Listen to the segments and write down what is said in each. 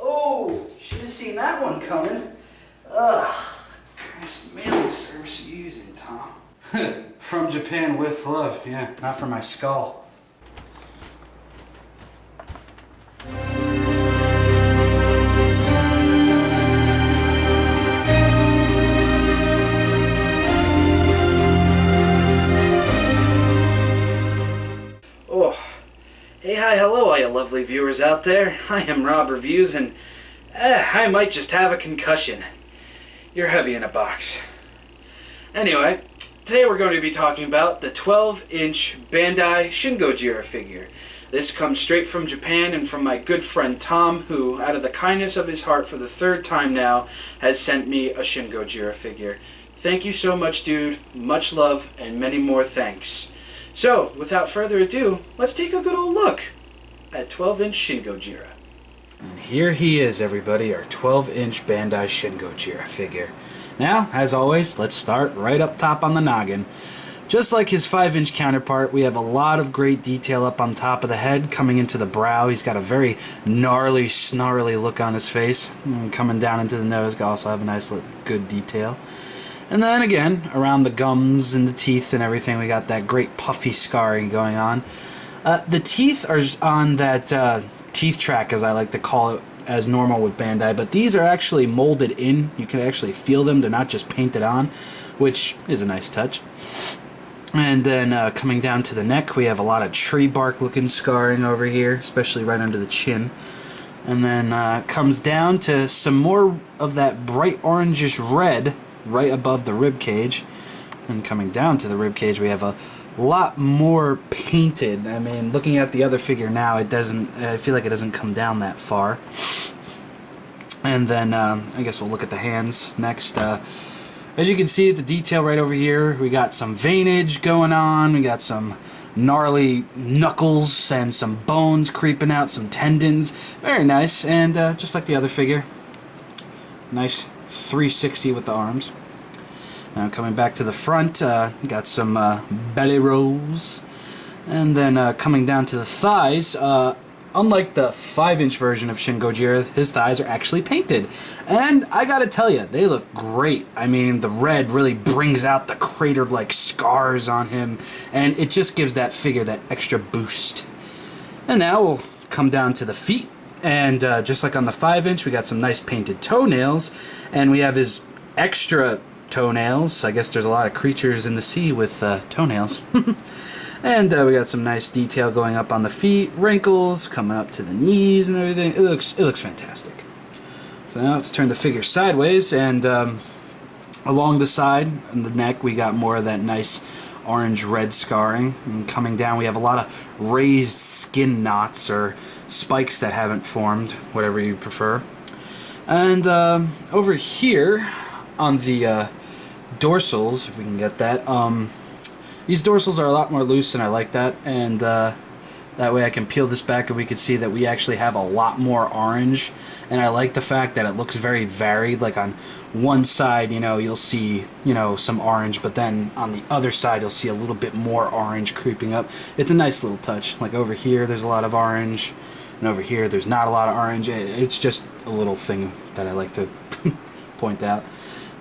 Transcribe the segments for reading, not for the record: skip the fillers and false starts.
Oh, should have seen that one coming. Ugh. Nice mailing service are you using, Tom? From Japan with love, yeah, not for my skull. Hey, hi, hello, all you lovely viewers out there. I am Rob Reviews, and I might just have a concussion. You're heavy in a box. Anyway, today we're going to be talking about the 12-inch Bandai Shin-Gojira figure. This comes straight from Japan and from my good friend Tom, who, out of the kindness of his heart for the third time now, has sent me a Shin-Gojira figure. Thank you so much, dude. Much love, and many more thanks. So, without further ado, let's take a good old look at 12-inch Shin-Gojira. And here he is, everybody, our 12-inch Bandai Shin-Gojira figure. Now, as always, let's start right up top on the noggin. Just like his 5-inch counterpart, we have a lot of great detail up on top of the head, coming into the brow. He's got a very gnarly, snarly look on his face. And coming down into the nose, we also have a nice, good detail. And then again, around the gums and the teeth and everything, we got that great puffy scarring going on. The teeth are on that teeth track, as I like to call it, as normal with Bandai, but these are actually molded in. You can actually feel them. They're not just painted on, which is a nice touch. And then coming down to the neck, we have a lot of tree bark looking scarring over here, especially right under the chin. And then comes down to some more of that bright orangish red right above the rib cage. And coming down to the rib cage, we have a lot more painted. I mean, looking at the other figure now, it doesn't, I feel like it doesn't come down that far. And then I guess we'll look at the hands next. As you can see, the detail right over here, we got some veinage going on, we got some gnarly knuckles and some bones creeping out, some tendons. Very nice. And just like the other figure, nice 360 with the arms. Now coming back to the front, got some belly rolls, and then coming down to the thighs. Unlike the 5-inch version of Shin-Gojira, his thighs are actually painted, and I gotta tell you, they look great. I mean, the red really brings out the crater-like scars on him, and it just gives that figure that extra boost. And now we'll come down to the feet. And just like on the 5-inch, we got some nice painted toenails, and we have his extra toenails. I guess there's a lot of creatures in the sea with toenails. And we got some nice detail going up on the feet, wrinkles coming up to the knees and everything. It looks fantastic. So now let's turn the figure sideways, and along the side and the neck, we got more of that nice orange-red scarring. And coming down, we have a lot of raised skin knots or spikes that haven't formed, whatever you prefer. And over here on the dorsals, if we can get that, these dorsals are a lot more loose, and I like that. And that way I can peel this back and we can see that we actually have a lot more orange. And I like the fact that it looks very varied. Like on one side, you'll see, some orange, but then on the other side you'll see a little bit more orange creeping up. It's a nice little touch. Like over here there's a lot of orange, and over here there's not a lot of orange. It's just a little thing that I like to point out.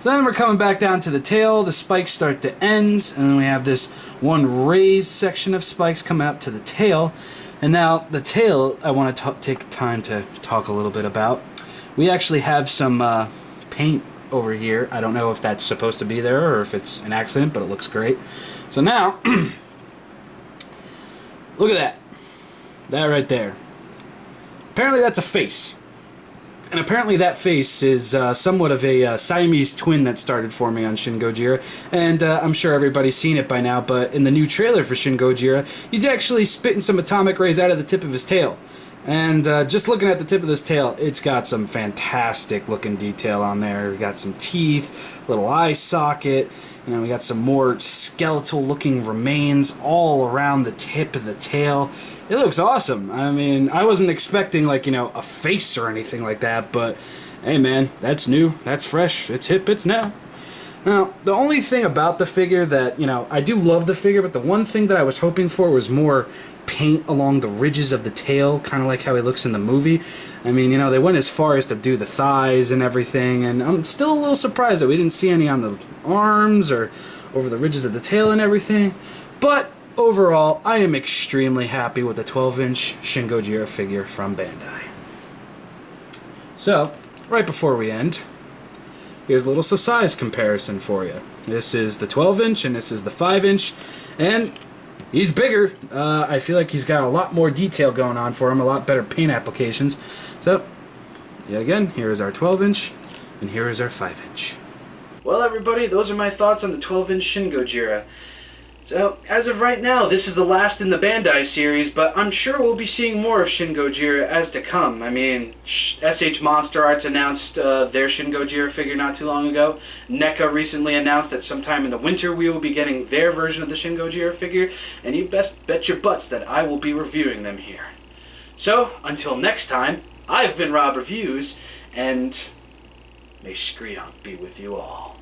So then we're coming back down to the tail. The spikes start to end, and then we have this one raised section of spikes coming up to the tail. And now the tail, I want to take time to talk a little bit about. We actually have some paint over here. I don't know if that's supposed to be there or if it's an accident, but it looks great. So now, look at that. That right there. Apparently that's a face. And apparently that face is somewhat of a Siamese twin that started forming on Shin-Gojira. And I'm sure everybody's seen it by now, but in the new trailer for Shin-Gojira, he's actually spitting some atomic rays out of the tip of his tail. And just looking at the tip of this tail, it's got some fantastic looking detail on there. We got some teeth, little eye socket, and then we got some more skeletal looking remains all around the tip of the tail. It looks awesome. I mean, I wasn't expecting a face or anything like that, but hey man, that's new, that's fresh, it's hip, it's now. Now, the only thing about the figure that, I do love the figure, but the one thing that I was hoping for was more paint along the ridges of the tail, kind of like how he looks in the movie. I mean, they went as far as to do the thighs and everything, and I'm still a little surprised that we didn't see any on the arms or over the ridges of the tail and everything. But overall, I am extremely happy with the 12-inch Shin-Gojira figure from Bandai. So, right before we end, here's a little size comparison for you. This is the 12-inch and this is the 5-inch, and he's bigger. I feel like he's got a lot more detail going on for him, a lot better paint applications. So, yet again, here is our 12-inch, and here is our 5-inch. Well, everybody, those are my thoughts on the 12-inch Shin-Gojira. So, as of right now, this is the last in the Bandai series, but I'm sure we'll be seeing more of Shin-Gojira as to come. I mean, SH Monster Arts announced their Shin-Gojira figure not too long ago. NECA recently announced that sometime in the winter we will be getting their version of the Shin-Gojira figure, and you best bet your butts that I will be reviewing them here. So, until next time, I've been Rob Reviews, and may Screon be with you all.